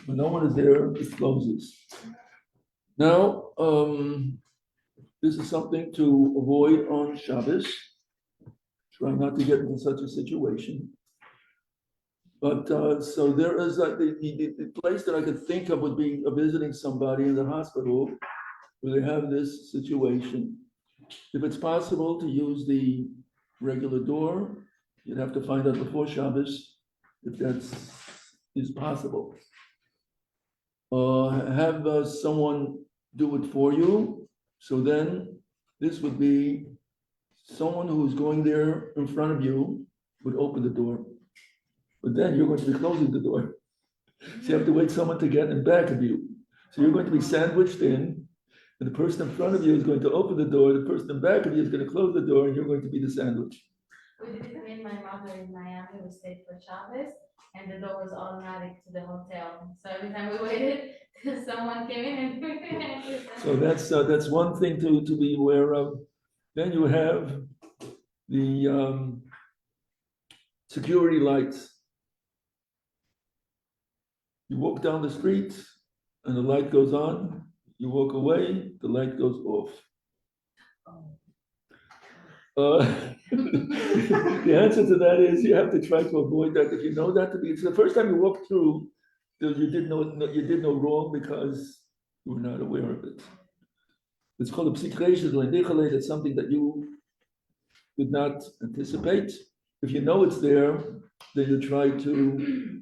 When no one is there, it closes. Now, this is something to avoid on Shabbos. Try not to get into such a situation. But so there is the place that I could think of would be visiting somebody in the hospital where they have this situation. If it's possible to use the regular door, you'd have to find out before Shabbos if that is possible. Have someone do it for you. So then this would be someone who's going there in front of you would open the door. But then you're going to be closing the door. So you have to wait someone to get in back of you. So you're going to be sandwiched in, and the person in front of you is going to open the door, the person in back of you is going to close the door, and you're going to be the sandwich. We did it when my mother in Miami, we stayed for Shabbos, and the door was automatic to the hotel. So every time we waited, someone came in and So that's one thing to be aware of. Then you have the security lights. You walk down the street and the light goes on. You walk away, the light goes off. The answer to that is you have to try to avoid that. If you know that to be, it's the first time you walk through, you did no wrong because you were not aware of it. It's called a psikreishes le'nichale. It's something that you did not anticipate. If you know it's there, then you try to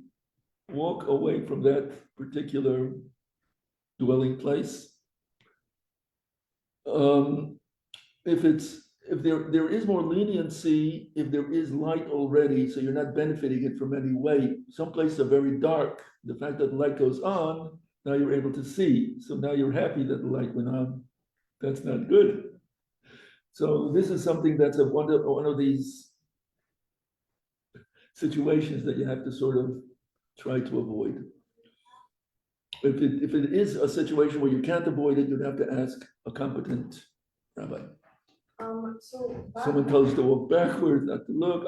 walk away from that particular dwelling place. If there is more leniency, if there is light already, so you're not benefiting it from any way. Some places are very dark. The fact that the light goes on, now you're able to see. So now you're happy that the light went on. That's not good. So this is something that's one of these situations that you have to sort of try to avoid. If it is a situation where you can't avoid it, you'd have to ask a competent rabbi. Someone tells you to walk backwards, not to look.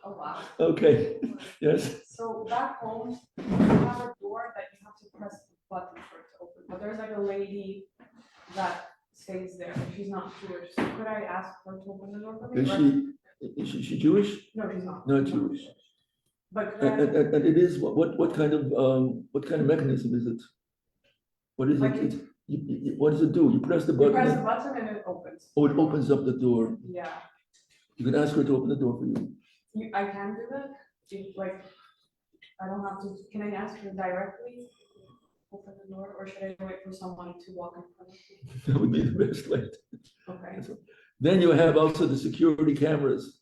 Oh, wow. Okay, yes. So back home, you have a door that you have to press the button for it to open, but there's like a lady that stays there, and she's not Jewish. So could I ask her to open the door for me? Is she Jewish? No, she's not. Not Jewish. But And it is what kind of mechanism is it? What is it? What does it do? You press the you button. press the button and it opens. Oh, it opens up the door. Yeah. You can ask her to open the door for you. I can do that? I don't have to, can I ask her directly? Open the door, or should I wait for someone to walk in front of me? That would be the best way. Okay. Then you have also the security cameras.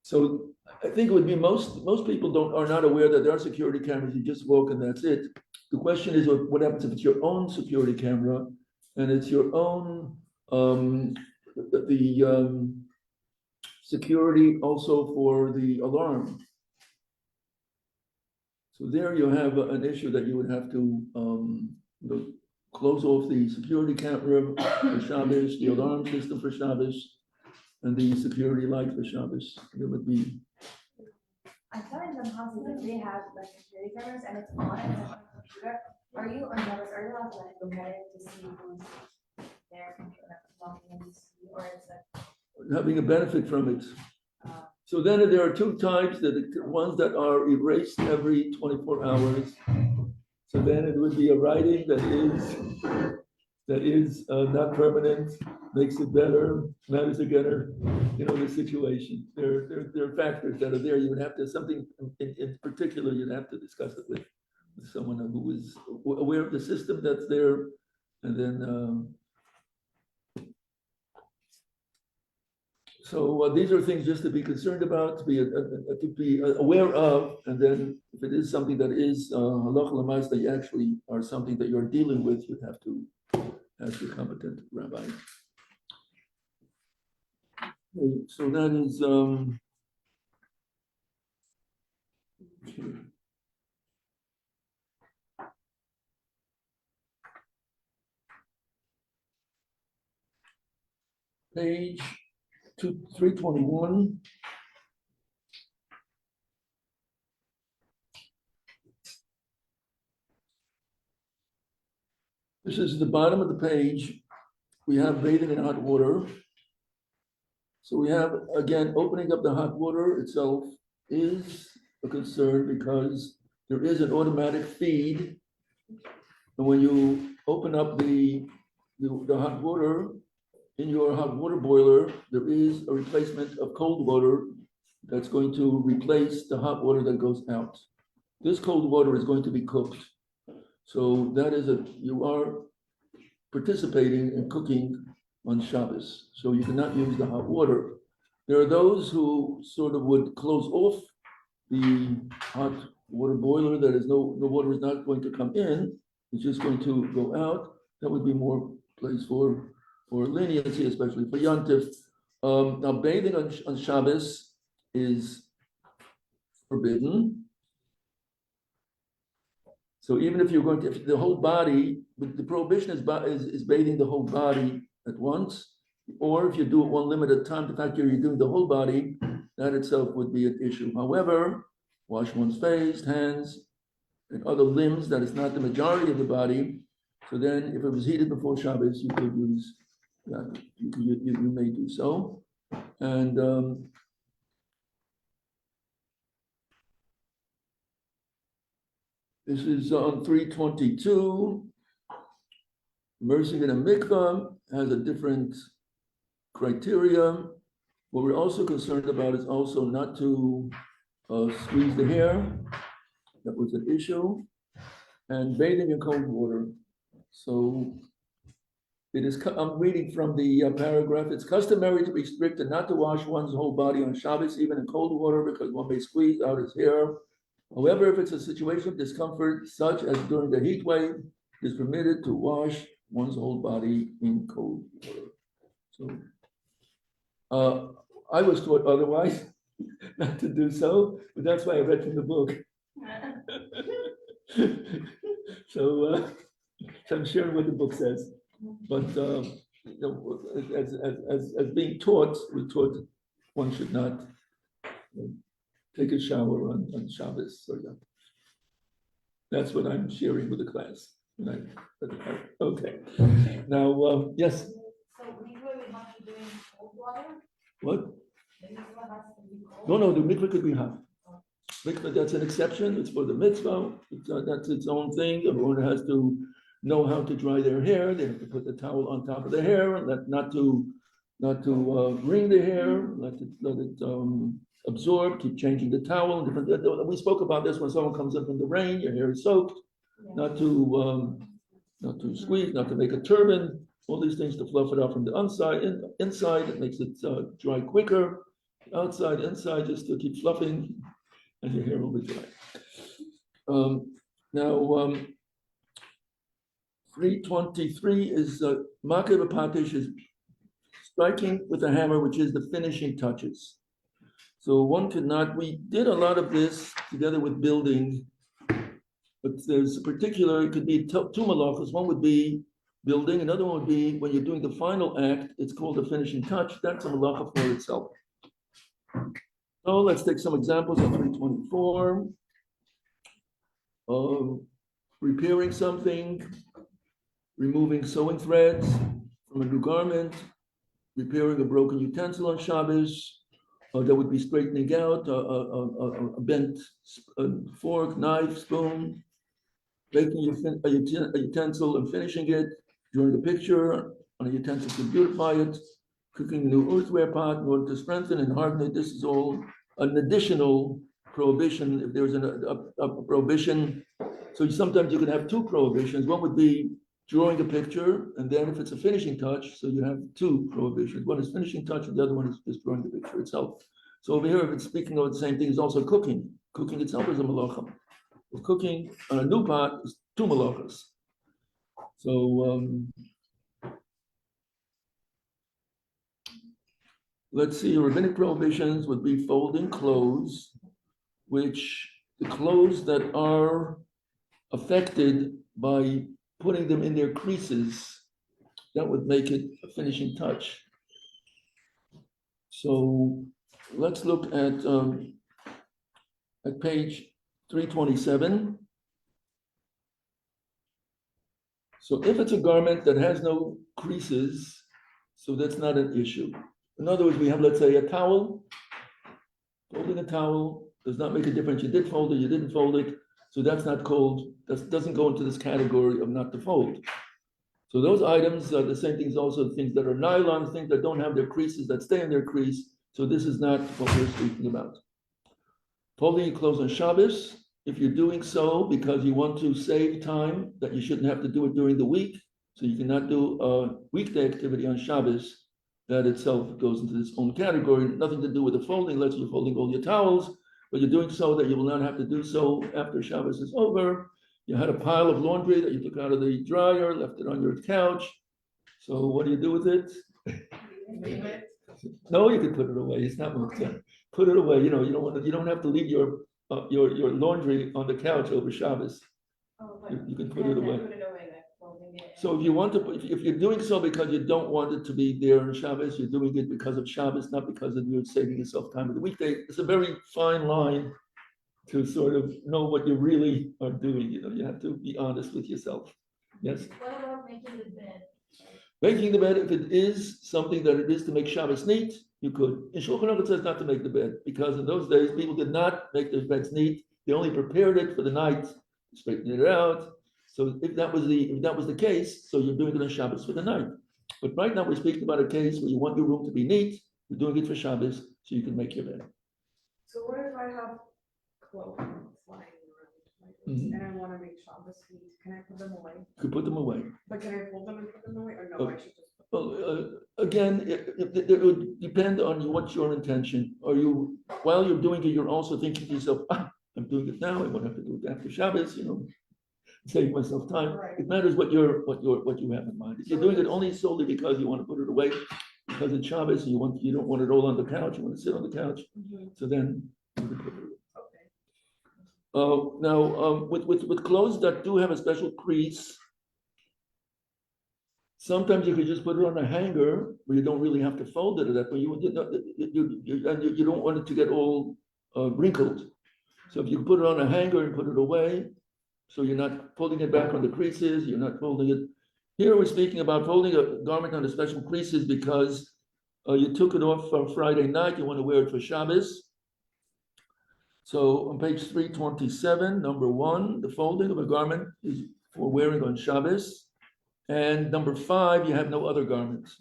So I think it would be most people are not aware that there are security cameras. You just walk and that's it. The question is what happens if it's your own security camera and it's your own security also for the alarm. So there you have an issue that you would have to close off the security camera for Shabbos, the alarm system for Shabbos, and the security light for Shabbos. There would be. I'm telling them houses that they have like security cameras and it's on and it's on the computer. Are you on Shabbos? Are you allowed to like look at it to see who's there walking in, or is it Having a benefit from it. So then there are two types, ones that are erased every 24 hours. So then it would be a writing that is not permanent, makes it better, matters together, the situation. There are factors that are there. You would have to, something in particular, you'd have to discuss it with someone who is aware of the system that's there, and then so these are things just to be concerned about, to be aware of, and then if it is something that is halacha l'maaseh that you actually are something that you're dealing with, you'd have to ask a competent rabbi. Okay, so that is page 321. This is the bottom of the page. We have bathing in hot water. So we have, again, opening up the hot water itself is a concern because there is an automatic feed. And when you open up the hot water in your hot water boiler, there is a replacement of cold water that's going to replace the hot water that goes out. This cold water is going to be cooked. So that is you are participating in cooking on Shabbos. So you cannot use the hot water. There are those who sort of would close off the hot water boiler, that is the water is not going to come in, it's just going to go out. That would be more place for leniency, especially for Yontif. Now bathing on Shabbos is forbidden. So even if you're going to, if the whole body, the prohibition is bathing the whole body at once, or if you do it one limited time, the fact you're doing the whole body, that itself would be an issue. However, wash one's face, hands, and other limbs, that is not the majority of the body. So then if it was heated before Shabbos, you could use that, you may do so. And this is on 322. Immersing in a mikvah has a different criteria. What we're also concerned about is also not to squeeze the hair. That was an issue. And bathing in cold water. So it is, I'm reading from the paragraph. It's customary to restrict and not to wash one's whole body on Shabbos, even in cold water, because one may squeeze out his hair. However, if it's a situation of discomfort, such as during the heat wave, it is permitted to wash one's whole body in cold water. So I was taught otherwise, not to do so, but that's why I read from the book. So I'm sharing what the book says. But as being taught, we're taught one should not take a shower on Shabbos. So yeah, that's what I'm sharing with the class. Okay. Now, yes. So mikvah we have to do in cold water? What? The mikvah has to be cold? No, the mikvah could be hot. Mikvah, that's an exception. It's for the mitzvah. That's its own thing. Everyone has to know how to dry their hair. They have to put the towel on top of the hair, and not to wring the hair. Let it absorb. Keep changing the towel. We spoke about this when someone comes in from the rain. Your hair is soaked. Yeah. Not to squeeze. Not to make a turban. All these things to fluff it out from the inside. It makes it dry quicker. Outside, inside, just to keep fluffing, and your hair will be dry. Now, 323 is Makeh b'patish, is striking with a hammer, which is the finishing touches. So one could not, we did a lot of this together with building, but there's a particular, it could be two malachos. One would be building, another one would be when you're doing the final act, it's called the finishing touch. That's a malacha for itself. So let's take some examples of 324. Repairing something, removing sewing threads from a new garment, repairing a broken utensil on Shabbos, that would be straightening out a bent fork, knife, spoon, making a utensil and finishing it, drawing a picture on a utensil to beautify it, cooking a new earthenware pot in order to strengthen and harden it. This is all an additional prohibition. If there's a prohibition, so sometimes you can have two prohibitions. One would be drawing a picture, and then if it's a finishing touch, so you have two prohibitions. One is finishing touch, and the other one is drawing the picture itself. So over here, if it's speaking of the same thing, is also cooking. Cooking itself is a malacha. Cooking on a new pot is two malachas. So let's see, rabbinic prohibitions would be folding clothes, which the clothes that are affected by putting them in their creases, that would make it a finishing touch. So let's look at page 327. So if it's a garment that has no creases, so that's not an issue. In other words, we have, let's say, a towel. Folding a towel does not make a difference. You did fold it, you didn't fold it. So that's not called, that doesn't go into this category of not to fold. So those items are the same things, also things that are nylon, things that don't have their creases, that stay in their crease. So this is not what we're speaking about. Folding your clothes on Shabbos, if you're doing so because you want to save time, that you shouldn't have to do it during the week, so you cannot do a weekday activity on Shabbos, that itself goes into this own category, nothing to do with the folding, unless you're folding all your towels, but you're doing so that you will not have to do so after Shabbos is over. You had a pile of laundry that you took out of the dryer, left it on your couch. So what do you do with it? Leave it. No, you can put it away. It's not moved. Put it away. You know, you don't have to leave your laundry on the couch over Shabbos. Oh, You can put it away. Put it away, like folding it. So if you want to, if you're doing so because you don't want it to be there on Shabbos, you're doing it because of Shabbos, not because of you're saving yourself time of the weekday. It's a very fine line to sort of know what you really are doing. You know, you have to be honest with yourself. Yes. What about making the bed? Making the bed, if it is something that it is to make Shabbos neat, you could. In Shulchan Aruch it says not to make the bed, because in those days, people did not make their beds neat. They only prepared it for the night, straightened it out. So if that was the case, so you're doing it on Shabbos for the night. But right now, we're speaking about a case where you want your room to be neat, you're doing it for Shabbos, so you can make your bed. So what if I have clothes flying around, Mhm. and I wanna make Shabbos neat, can I put them away? You could put them away. But can I fold them and put them away, or no, I should just? Well, again, it would depend on what's your intention. Are you, while you're doing it, you're also thinking to yourself, I'm doing it now, I won't have to do it after Shabbos, save myself time. Right. It matters what you have in mind. If you're doing it only solely because you want to put it away, because it's Shabbos, and you don't want it all on the couch, you want to sit on the couch, so then you can put it away. Okay. Now, with clothes that do have a special crease, sometimes you could just put it on a hanger where you don't really have to fold it or that, but you don't want it to get all wrinkled. So if you put it on a hanger and put it away, so you're not folding it back on the creases, you're not folding it. Here we're speaking about folding a garment on the special creases because you took it off on Friday night, you want to wear it for Shabbos. So on page 327, number 1, the folding of a garment is for wearing on Shabbos. And number 5, you have no other garments.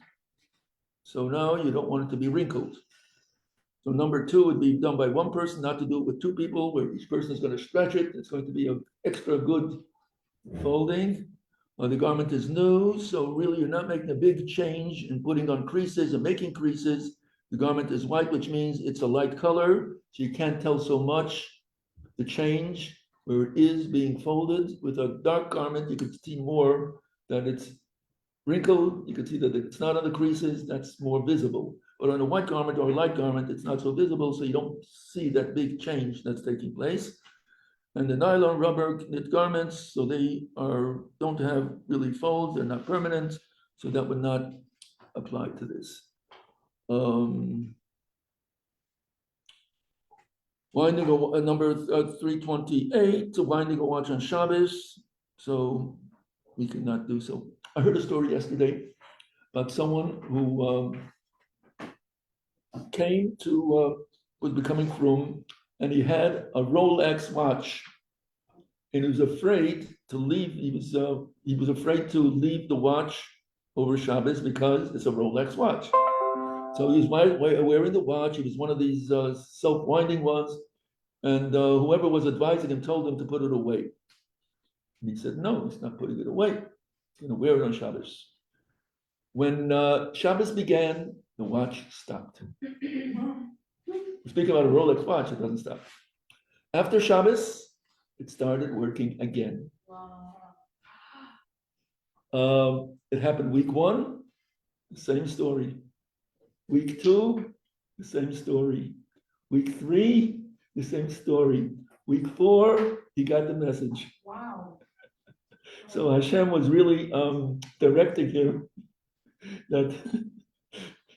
So now you don't want it to be wrinkled. So number 2 would be done by one person, not to do it with 2 people, where each person is going to stretch it. It's going to be an extra good folding. The garment is new, so really you're not making a big change in putting on creases and making creases. The garment is white, which means it's a light color, so you can't tell so much the change where it is being folded. With a dark garment, you could see more that it's wrinkled. You can see that it's not on the creases, that's more visible. But on a white garment or a light garment, it's not so visible, so you don't see that big change that's taking place. And the nylon rubber knit garments, so they don't have really folds, they're not permanent, so that would not apply to this. Winding number 328, so winding a watch on Shabbos, so we cannot do so. I heard a story yesterday about someone who came to, was becoming frum, and he had a Rolex watch, and he was afraid to leave. He was afraid to leave the watch over Shabbos because it's a Rolex watch. So he was wearing the watch. He was one of these self-winding ones, and whoever was advising him told him to put it away. And he said, no, he's not putting it away. He's going to wear it on Shabbos. When Shabbos began, the watch stopped. Speaking about a Rolex watch, it doesn't stop. After Shabbos, it started working again. Wow. It happened week 1, the same story. Week 2, the same story. Week 3, the same story. Week 4, he got the message. Wow. So Hashem was really directing him that.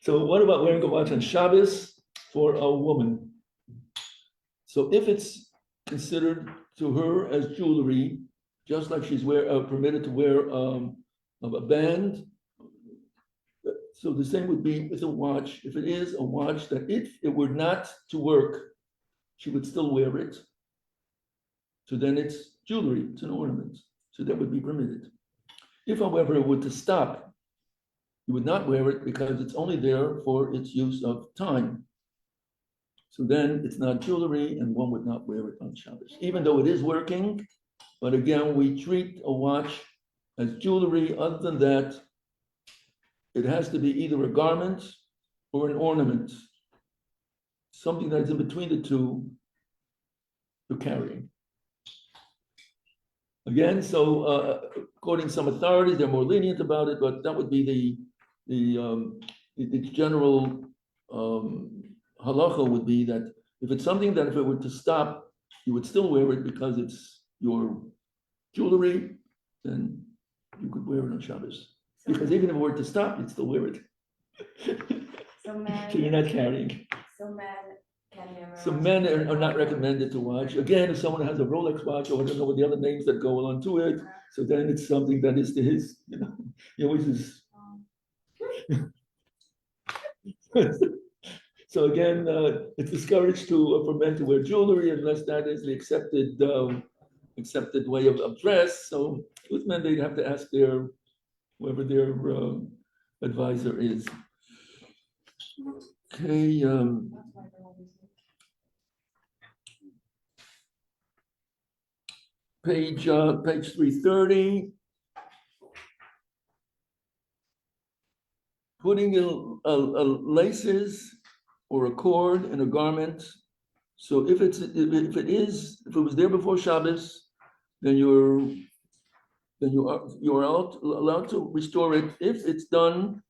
So what about wearing a watch on Shabbos for a woman? So if it's considered to her as jewelry, just like she's permitted to wear of a band. So the same would be with a watch. If it is a watch that if it were not to work, she would still wear it. So then it's jewelry, it's an ornament. So that would be permitted. If, however, it were to stop, you would not wear it because it's only there for its use of time. So then it's not jewelry and one would not wear it on Shabbos, even though it is working. But again, we treat a watch as jewelry. Other than that, it has to be either a garment or an ornament, something that's in between the two you're carrying. Again, so according to some authorities, they're more lenient about it, but that would be the general halacha would be that if it's something that if it were to stop, you would still wear it because it's your jewelry, then you could wear it on Shabbos. Because even if it were to stop, you'd still wear it. So men. So you're not carrying. So men can never. So men are not recommended to watch. Again, if someone has a Rolex watch, or I don't know what the other names that go along to it, so then it's something that is to his, he always is. So again, it's discouraged for men to wear jewelry unless that is the accepted way of dress. So with men, they'd have to ask whoever their advisor is. Okay. Page 330. Putting in laces or a cord in a garment. So if it was there before Shabbos, then you are allowed to restore it if it's done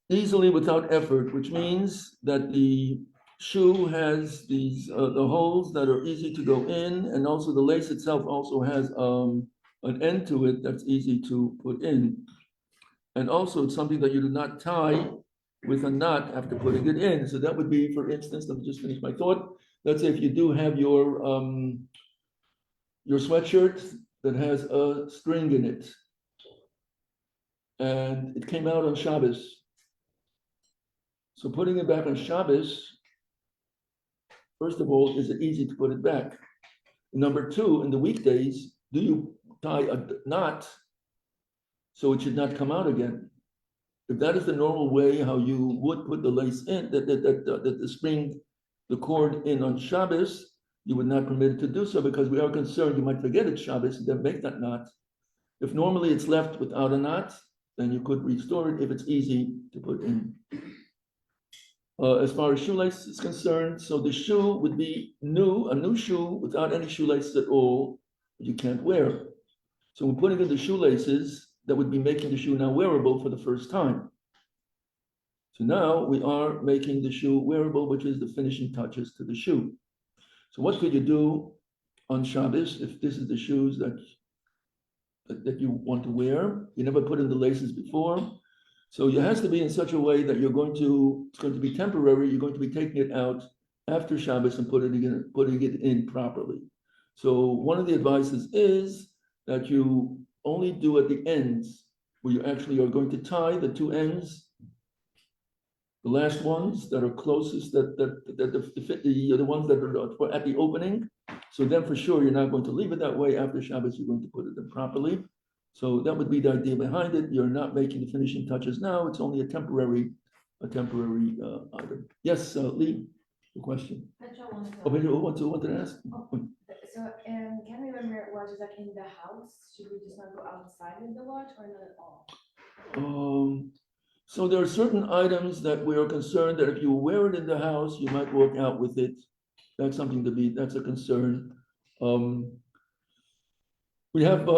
easily without effort, which means that the shoe has these the holes that are easy to go in, and also the lace itself also has an end to it that's easy to put in. And also it's something that you do not tie with a knot after putting it in. So that would be, for instance, let me just finish my thought. Let's say if you do have your sweatshirt that has a string in it, and it came out on Shabbos. So putting it back on Shabbos, first of all, is it easy to put it back? Number two, in the weekdays, do you tie a knot so it should not come out again? If that is the normal way how you would put the lace in, the string, the cord in on Shabbos, you would not permit it to do so because we are concerned you might forget it's Shabbos and then make that knot. If normally it's left without a knot, then you could restore it if it's easy to put in. As far as shoelace is concerned, so the shoe would be a new shoe without any shoelaces at all, you can't wear. So we're putting in the shoelaces that would be making the shoe now wearable for the first time. So now we are making the shoe wearable, which is the finishing touches to the shoe. So what could you do on Shabbos if this is the shoes that you want to wear? You never put in the laces before. So it has to be in such a way that it's going to be temporary. You're going to be taking it out after Shabbos and putting it in properly. So one of the advices is that you only do at the ends where you actually are going to tie the two ends, the last ones that are closest, that fit the ones that are at the opening. So then for sure, you're not going to leave it that way. After Shabbos, you're going to put it in properly. So that would be the idea behind it. You're not making the finishing touches now. It's only a temporary item. Yes, Lee, the question. Petra wanted to- Oh, Petra, who wanted to ask? So, can we wear watches like in the house? Should we just not go outside with the watch or not at all? So there are certain items that we are concerned that if you wear it in the house, you might walk out with it. That's that's a concern. We have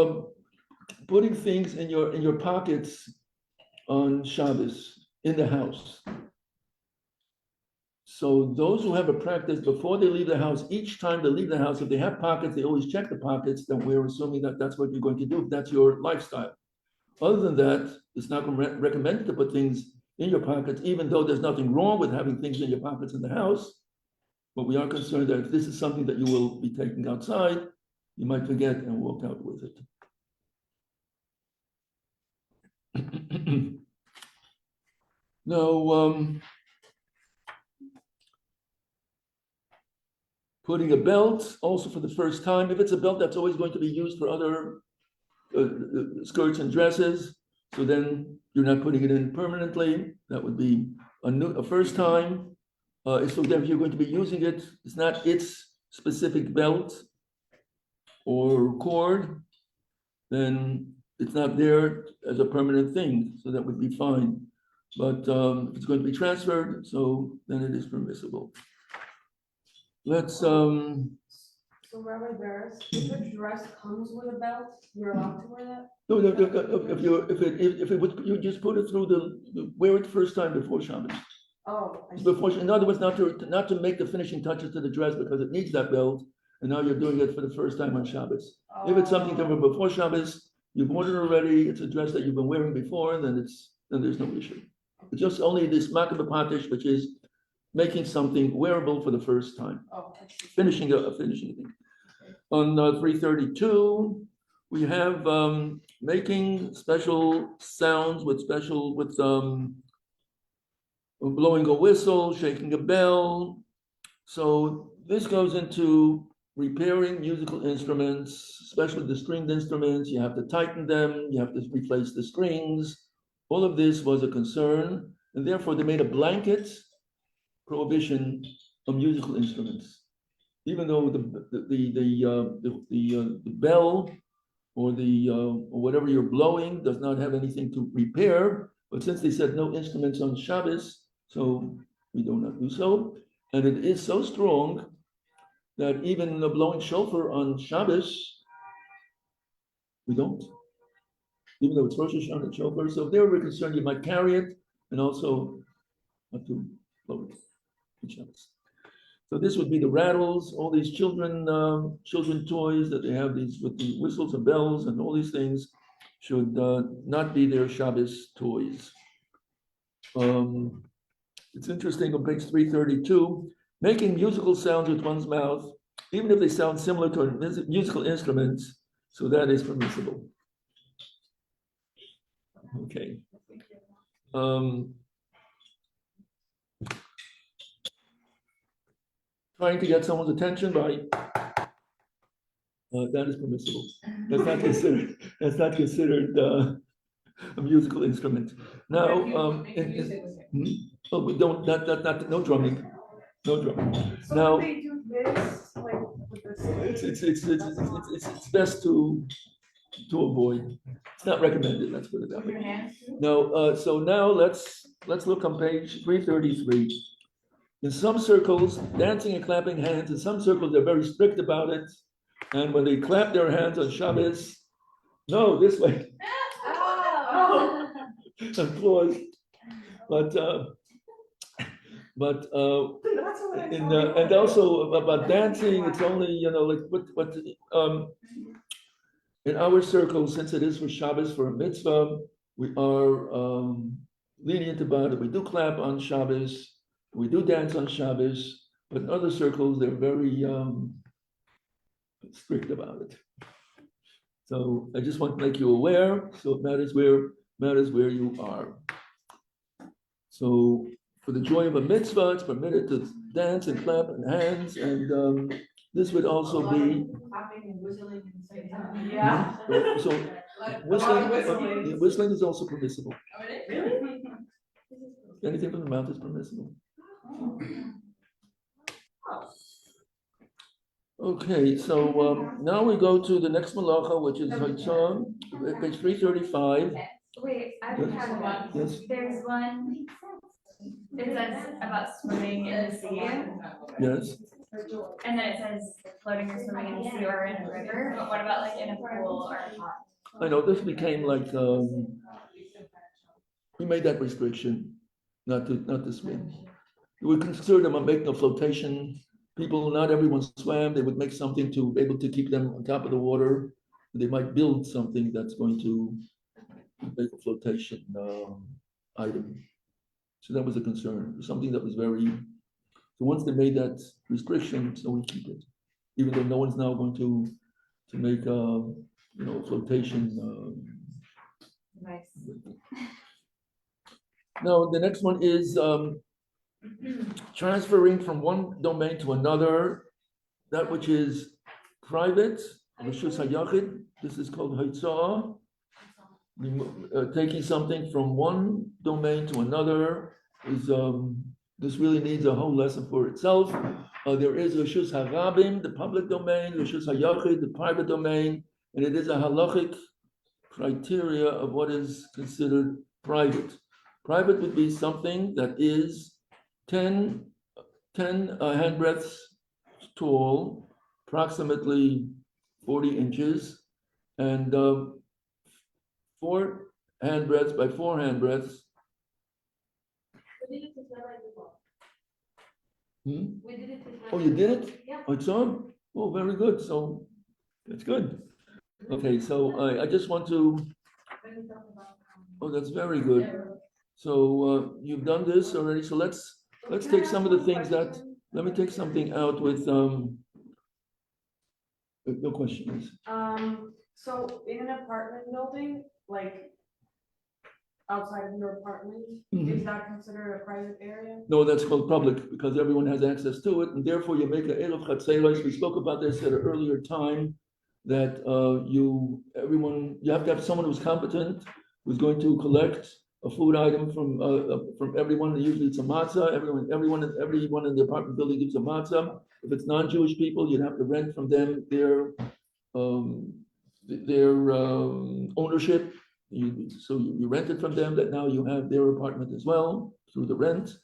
putting things in your pockets on Shabbos in the house. So those who have a practice before they leave the house, each time they leave the house, if they have pockets, they always check the pockets, then we're assuming that that's what you're going to do, if that's your lifestyle. Other than that, it's not recommended to put things in your pockets, even though there's nothing wrong with having things in your pockets in the house. But we are concerned that if this is something that you will be taking outside, you might forget and walk out with it. Now, putting a belt also for the first time, if it's a belt that's always going to be used for other skirts and dresses, so then you're not putting it in permanently. That would be a first time. So then if you're going to be using it, it's not its specific belt or cord, then it's not there as a permanent thing, so that would be fine. But if it's going to be transferred, so then it is permissible. Let's So Rabbi Baras, if a dress comes with a belt, you're allowed to wear that? no, if it would, you just put it through wear it first time before Shabbos. Oh, I see. Before, in other words, not to make the finishing touches to the dress because it needs that belt, and now you're doing it for the first time on Shabbos. If it's something covered before Shabbos, you've ordered already, it's a dress that you've been wearing before, then there's no issue. It's just only this makabapatish, which is making something wearable for the first time, Oh, I see. finishing a thing. On 332, we have making special sounds with blowing a whistle, shaking a bell. So this goes into repairing musical instruments, especially the stringed instruments. You have to tighten them, you have to replace the strings. All of this was a concern, and therefore they made a blanket prohibition of musical instruments. Even though the bell or or whatever you're blowing does not have anything to repair, but since they said no instruments on Shabbos, so we do not do so. And it is so strong that even the blowing shofar on Shabbos, we don't. Even though it's Rosh Hashanah and shofar, so if they were concerned, you might carry it and also have to blow it on Shabbos. So this would be the rattles, all these children toys that they have these with the whistles and bells and all these things should not be their Shabbos toys. It's interesting on page 332, making musical sounds with one's mouth, even if they sound similar to musical instruments, so that is permissible. Okay. Trying to get someone's attention by that is permissible. That's not considered a musical instrument. Now, oh, we don't, not, no drumming, no drumming. So Now, when they do this, like with this. it's best to avoid. It's not recommended, let's put it that way. No, so now let's look on page 333. In some circles, dancing and clapping hands, in some circles, they're very strict about it. And when they clap their hands on Shabbos, no, this way. Oh. Applause. But and also about dancing, it's only, like what in our circle, since it is for Shabbos, for a mitzvah, we are lenient about it. We do clap on Shabbos, we do dance on Shabbos, but in other circles, they're very strict about it. So I just want to make you aware, so it matters where you are. So for the joy of a mitzvah, it's permitted to dance and clap and hands, and this would also be Clapping and whistling at the same time. Yeah. so whistling is also permissible. Anything from the mouth is permissible. Okay, so now we go to the next malacha, which is Haitzah, page 335. Wait, I have one. Yes. There's one, it says about swimming in the sea, Yes. and then it says floating or swimming in the sea or in a river, but what about like in a pool or a pond? I know this became like we made that restriction, not to swim. We considered them making a flotation. People, not everyone swam. They would make something to be able to keep them on top of the water. They might build something that's going to make a flotation item. So that was a concern. Something that was very. So once they made that restriction, so we keep it, even though no one's now going to make a flotation Nice. Now, the next one is transferring from one domain to another, that which is private, Rishus HaYachid, this is called Haitzah. Taking something from one domain to another is, this really needs a whole lesson for itself. There is Rishus HaRabim, the public domain, Rishus HaYachid, the private domain, and it is a halachic criteria of what is considered private. Private would be something that is 10 handbreadths tall, approximately 40 inches, and 4 handbreadths by 4 handbreadths. We did it with Rabbi before. Hmm? We did it with Oh, Rabbi you did before. it? Yeah. Oh, it's on? Oh, very good. So that's good. Okay, so I just want to, When we talk about, oh, that's very good. So you've done this already. So let's take some of the things that, let me take something out with, no questions. So in an apartment building, like outside of your apartment, Mhm. is that considered a private area? No, that's called public because everyone has access to it, and therefore you make a Erev Chatzeros. We spoke about this at an earlier time, that you have to have someone who's competent, who's going to collect a food item from everyone. Usually it's a matzah. Everyone in the apartment building gives a matzah. If it's non-Jewish people, you'd have to rent from them their ownership. So you rent it from them, that now you have their apartment as well through the rent.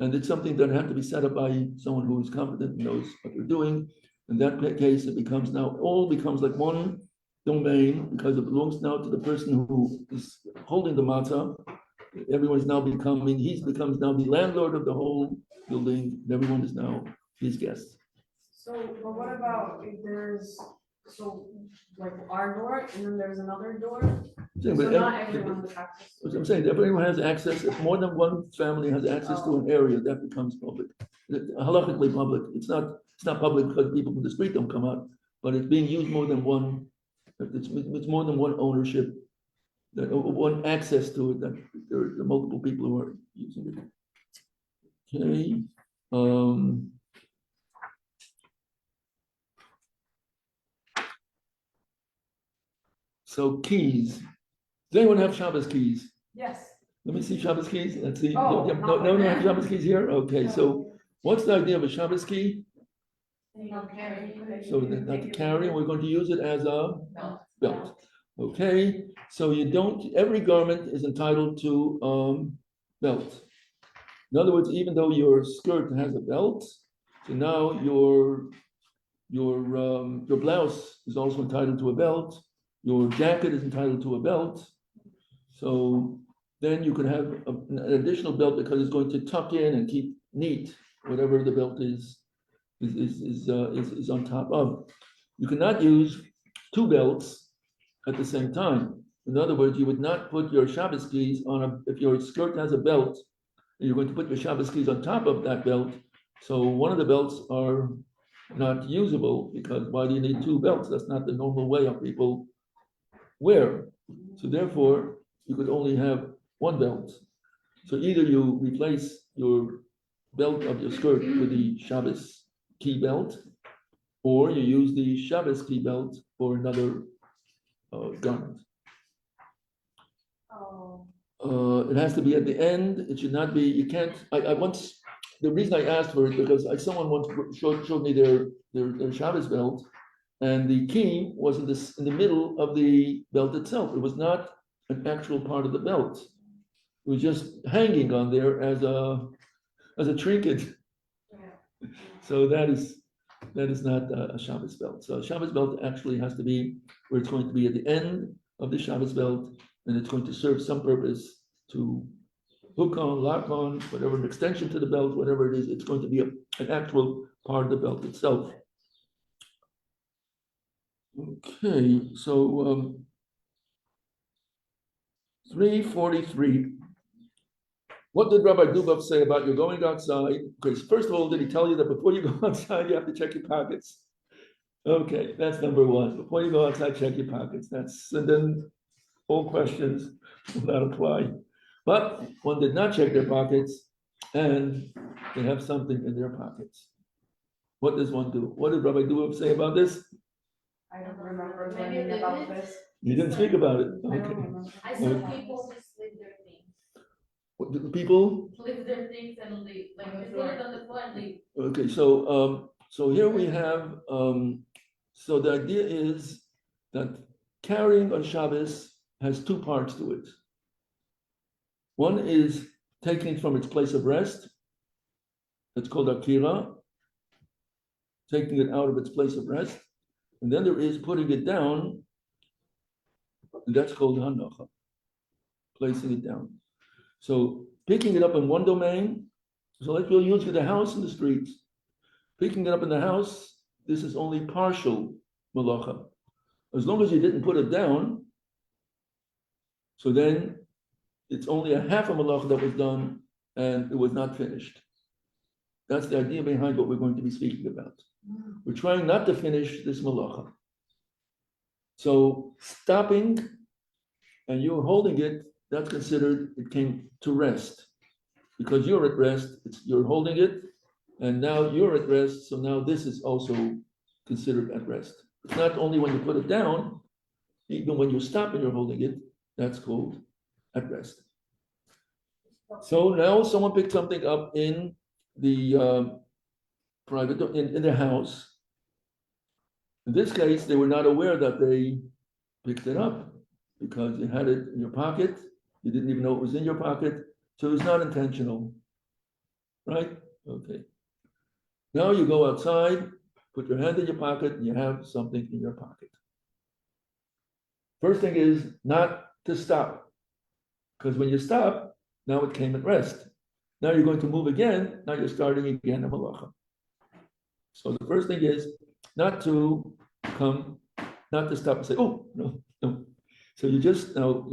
And it's something that had to be set up by someone who is competent and knows what they're doing. In that case, it becomes like one domain because it belongs now to the person who is holding the matzah. Everyone is now he becomes now the landlord of the whole building. And everyone is now his guest. So, but what about if there's, so like our door and then there's another door? So not everyone has access to What it. I'm saying, everyone has access. If more than one family has access to an area, that becomes public. Halachically public. It's not public because people from the street don't come out, but it's being used more than one. It's more than one ownership, one access to it. That there are multiple people who are using it. Okay. So keys. Does anyone have Shabbos keys? Yes. Let me see Shabbos keys. Let's see. Oh, No not one like has that. Shabbos keys here? Okay, so what's the idea of a Shabbos key? You don't carry. So not to carry, we're going to use it as a belt. Okay, so every garment is entitled to belt. In other words, even though your skirt has a belt, so now your blouse is also entitled to a belt. Your jacket is entitled to a belt. So then you could have an additional belt because it's going to tuck in and keep neat whatever the belt is on top of. You cannot use 2 belts at the same time. In other words, you would not put your Shabbos keys if your skirt has a belt, and you're going to put your Shabbos keys on top of that belt. So one of the belts are not usable because why do you need 2 belts? That's not the normal way of people wear. So therefore, you could only have 1 belt. So either you replace your belt of your skirt with the Shabbos key belt, or you use the Shabbos key belt for another garment. It has to be at the end. It should not be, you can't, the reason I asked for it, because someone once showed me their Shabbos belt, and the key was in the middle of the belt itself. It was not an actual part of the belt. It was just hanging on there as a trinket. So that is not a Shabbos belt. So a Shabbos belt actually has to be where it's going to be at the end of the Shabbos belt, and it's going to serve some purpose to hook on, lock on, whatever, an extension to the belt, whatever it is. It's going to be an actual part of the belt itself. Okay, so 343. What did Rabbi Dubov say about you going outside? Because first of all, did he tell you that before you go outside, you have to check your pockets? Okay, that's number 1. Before you go outside, check your pockets. And then all questions will not apply. But one did not check their pockets and they have something in their pockets. What does one do? What did Rabbi Duov say about this? I don't remember Maybe learning they about did. this. You didn't speak about it. I don't Okay. remember. I saw people just leave their things, What do the people? leave their things and leave, like they put it on the floor and leave. Okay, so here we have, so the idea is that carrying on Shabbos has two parts to it. One is taking it from its place of rest. That's called akira, taking it out of its place of rest. And then there is putting it down, and that's called hanacha, placing it down. So picking it up in one domain, so like we'll use the house and the streets. Picking it up in the house, this is only partial malacha. As long as you didn't put it down, so then it's only a half a malacha that was done and it was not finished. That's the idea behind what we're going to be speaking about. We're trying not to finish this malacha. So stopping and you're holding it, that's considered, it came to rest. Because you're at rest, you're holding it, and now you're at rest, so now this is also considered at rest. It's not only when you put it down, even when you stop and you're holding it, that's called at rest. So now someone picked something up in the private, in the house. In this case, they were not aware that they picked it up because you had it in your pocket. You didn't even know it was in your pocket. So it's not intentional, right? Okay. Now you go outside, put your hand in your pocket, and you have something in your pocket. First thing is not to stop, because when you stop, now it came at rest. Now you're going to move again, now you're starting again a malacha. So the first thing is not to come, not to stop and say, oh, no, no. So you just, now,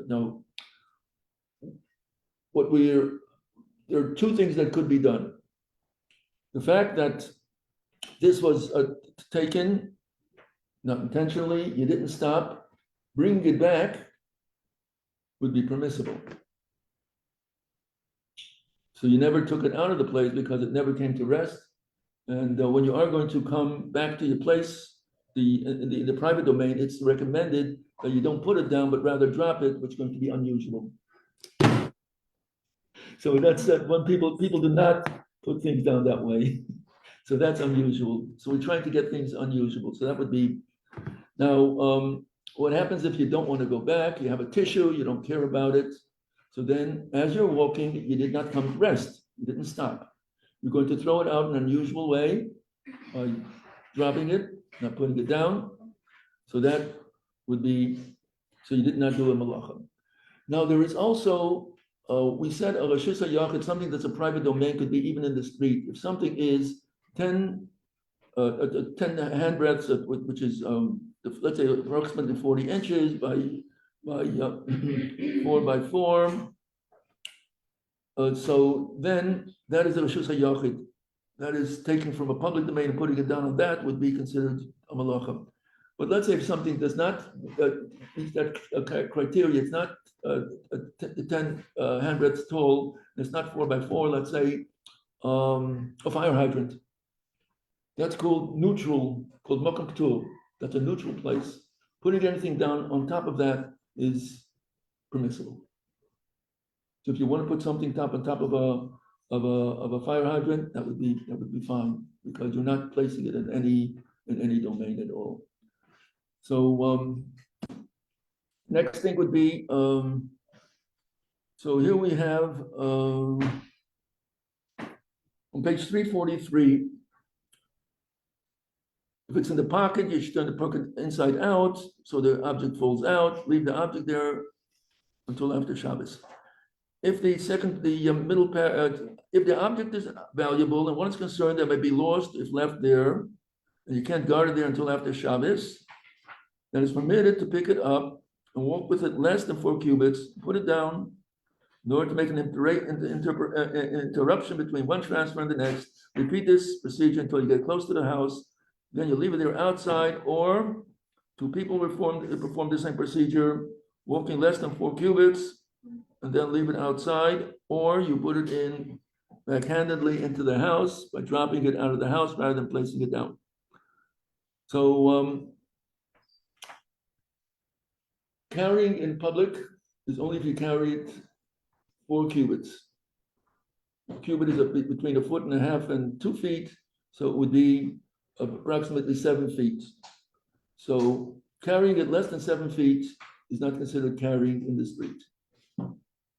now, there are two things that could be done. The fact that this was taken, not intentionally, you didn't stop, bringing it back would be permissible. So you never took it out of the place because it never came to rest. And when you are going to come back to your place, the private domain, it's recommended that you don't put it down, but rather drop it, which is going to be unusual. So that's when people do not put things down that way. So that's unusual. So we're trying to get things unusual. So that would be, now, what happens if you don't want to go back? You have a tissue, you don't care about it. So then as you're walking, you did not come to rest. You didn't stop. You're going to throw it out in an unusual way by dropping it, not putting it down. So that would be, so you did not do a malacha. Now there is also, we said a reshus hayachid, something that's a private domain, could be even in the street. If something is 10 handbreadths, which is let's say approximately 40 inches by 4 by 4. So then that is a reshus hayachid. That is taken from a public domain and putting it down on that would be considered a malacha. But let's say if something does not meet that criteria, it's not 10 handbreadths tall, it's not 4 by 4, let's say a fire hydrant. That's called neutral, called makam ptur. That's a neutral place. Putting anything down on top of that is permissible. So if you want to put something on top of a fire hydrant, that would be fine because you're not placing it in any domain at all. So next thing would be so here we have on page 343. If it's in the pocket, you should turn the pocket inside out so the object falls out. Leave the object there until after Shabbos. If the middle if the object is valuable and one is concerned that it may be lost if left there, and you can't guard it there until after Shabbos, then it's permitted to pick it up and walk with it less than 4 cubits, put it down in order to make an interruption between one transfer and the next. Repeat this procedure until you get close to the house. Then you leave it there outside, or two people perform the same procedure, walking less than 4 cubits and then leave it outside, or you put it in backhandedly into the house by dropping it out of the house rather than placing it down. So carrying in public is only if you carry it 4 cubits. A cubit is between 1.5 feet and 2 feet, so it would be approximately 7 feet. So carrying it less than 7 feet is not considered carrying in the street.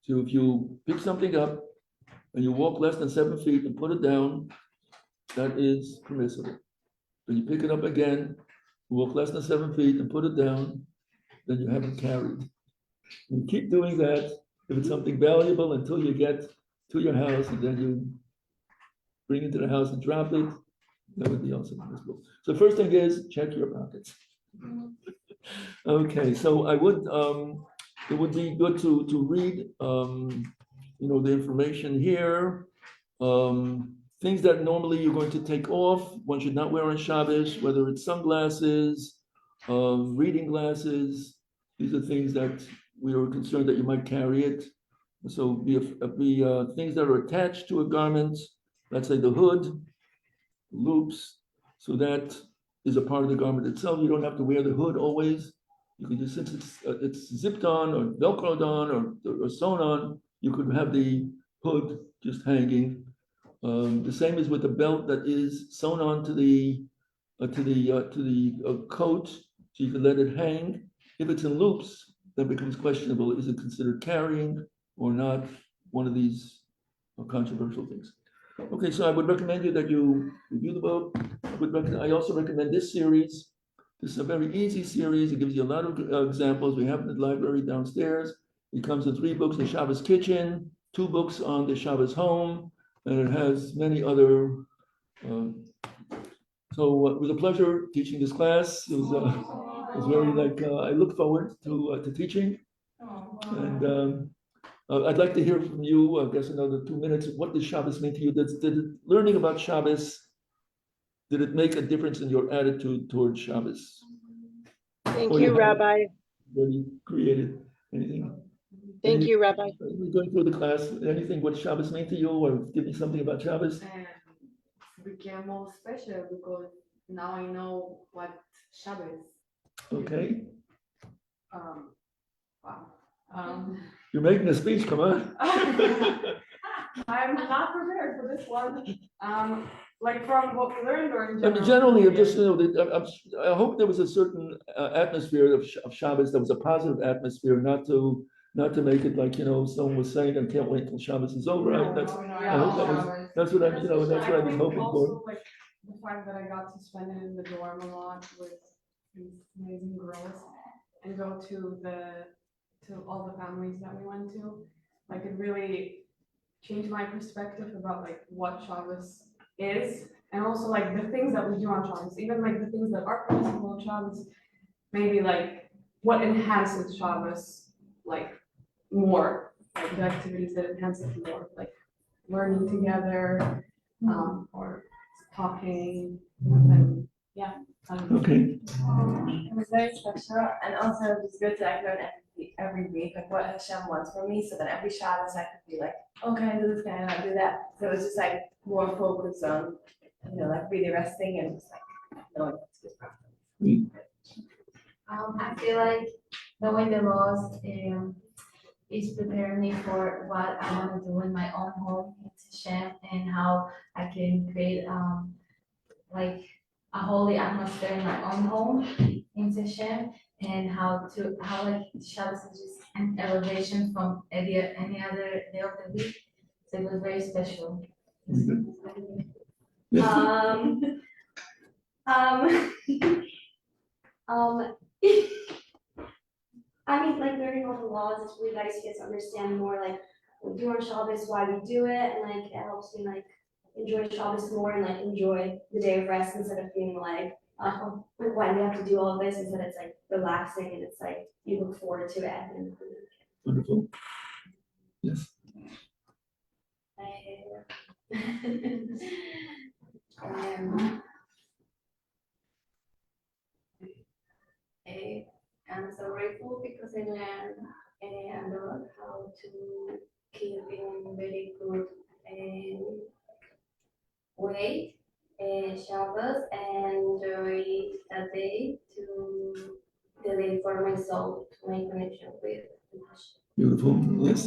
So if you pick something up and you walk less than 7 feet and put it down, that is permissible. When you pick it up again, walk less than 7 feet and put it down, then you haven't carried. You keep doing that if it's something valuable until you get to your house, and then you bring it to the house and drop it. That would be also permissible. So the first thing is check your pockets. Okay, so I would it would be good to read the information here. Things that normally you're going to take off, one should not wear on Shabbos, whether it's sunglasses, reading glasses. These are things that we are concerned that you might carry it. So be things that are attached to a garment, let's say the hood, loops, so that is a part of the garment itself. You don't have to wear the hood always. You can just, since it's zipped on or velcroed on or sewn on, you could have the hood just hanging. The same is with the belt that is sewn on to the coat, so you can let it hang. If it's in loops, that becomes questionable. Is it considered carrying or not? One of these controversial things. Okay, so I would recommend you that you review the book. I also recommend this series. This is a very easy series. It gives you a lot of examples. We have it in the library downstairs. It comes with 3 books, the Shabbos Kitchen, 2 books on the Shabbos Home, and it has many other. So it was a pleasure teaching this class. It was very I look forward to teaching, and I'd like to hear from you. I guess another 2 minutes. What does Shabbos mean to you? Did learning about Shabbos, did it make a difference in your attitude towards Shabbos? Thank you, Rabbi. Really created anything? Thank you, Rabbi. Going through the class, anything what Shabbos mean to you, or give me something about Shabbos? And became more special because now I know what Shabbos. Okay, Wow. you're making a speech. Come on. I'm not prepared for this one. Like from what we learned or in I general. mean, generally, I'm just I hope there was a certain atmosphere of Shabbos that was a positive atmosphere, not to make it like someone was saying, I can't wait till Shabbos is over. I hope that's what I was hoping for. Also, like the fact that I got to spend it in the dorm a lot with these amazing girls and go to all the families that we went to, like it really changed my perspective about like what Shabbos is, and also like the things that we do on Shabbos, even like the things that are possible on Shabbos, maybe like what enhances Shabbos like more, like the activities that enhance it more, like learning together, or talking, and yeah. Okay. It was very special, and also it was good to like learn every week like what Hashem wants from me, so that every Shabbos I could be like, oh, can I do this? Can I not do that? So it was just like more focused on, like really resting and just like knowing what's good for me. I feel like knowing the laws is preparing me for what I want to do in my own home in Hashem, and how I can create like a holy atmosphere in my own home in Hashem, and how like Shabbos is just an elevation from any other day of the week. So it was very special. I mean, like learning all the laws is really nice. You get to understand more, like what we do on Shabbos, why we do it, and like it helps me like enjoy Shabbos more and like enjoy the day of rest instead of being like, why do we have to do all this? Instead, it's like relaxing and it's like you look forward to it. And Wonderful. Yes. I'm so grateful because I learned a lot how to keep in very good way Shabbos and enjoy that day to the day for my soul to make connection with Hashem. Beautiful, yes.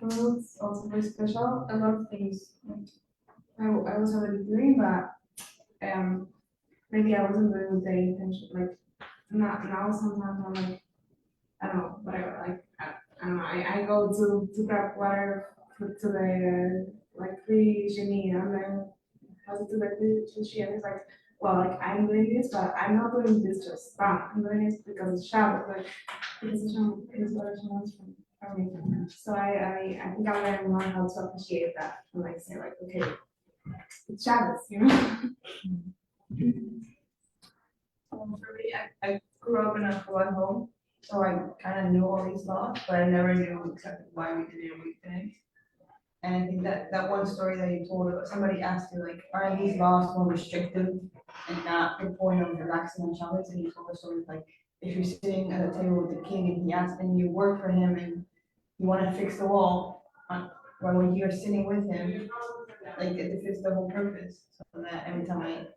Fruits also very special. A lot of things I was already doing, but maybe I wasn't doing with the intention. Like now sometimes I'm like, I don't know, whatever. Like I don't know. I go to grab water to the like the Jenny, and I'm like, how's it to the she? And it's like, well, like I'm doing this, but I'm not doing this just that. I'm doing this because it's Shabbos. Like because it's what it wants from me. So I think I learned more how to appreciate that and like say like, okay, it's Shabbos, you know. For me, I grew up in a Chabad home, so I kind of knew all these laws, but I never knew exactly why we did it and we didn't. And I think that one story that you told, somebody asked you like, are these laws more restrictive and not the point of relaxing on Shabbos? And you told the story like, if you're sitting at a table with the king and he asks and you work for him and you want to fix the wall, or when you're sitting with him, like it defeats the whole purpose. So that every time I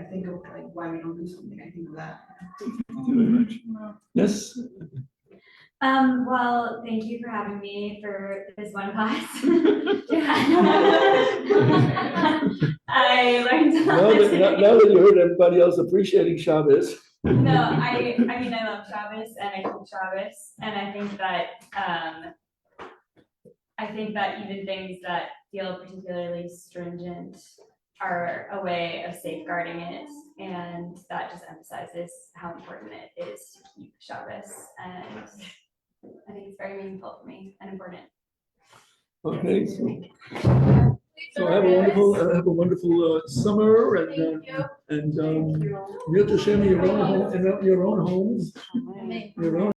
think of like why we don't do something, I think of that. Thank you very much. Yes, Well, thank you for having me for this one class. I learned now that you heard everybody else appreciating Shabbos. No, I mean, I love Shabbos and I keep Shabbos, and I think that even things that feel particularly stringent are a way of safeguarding it, and that just emphasizes how important it is to keep Shabbos, and I think it's very meaningful for me and important. Okay, so have a wonderful summer and Milt Hashem in your own home, your own homes, your own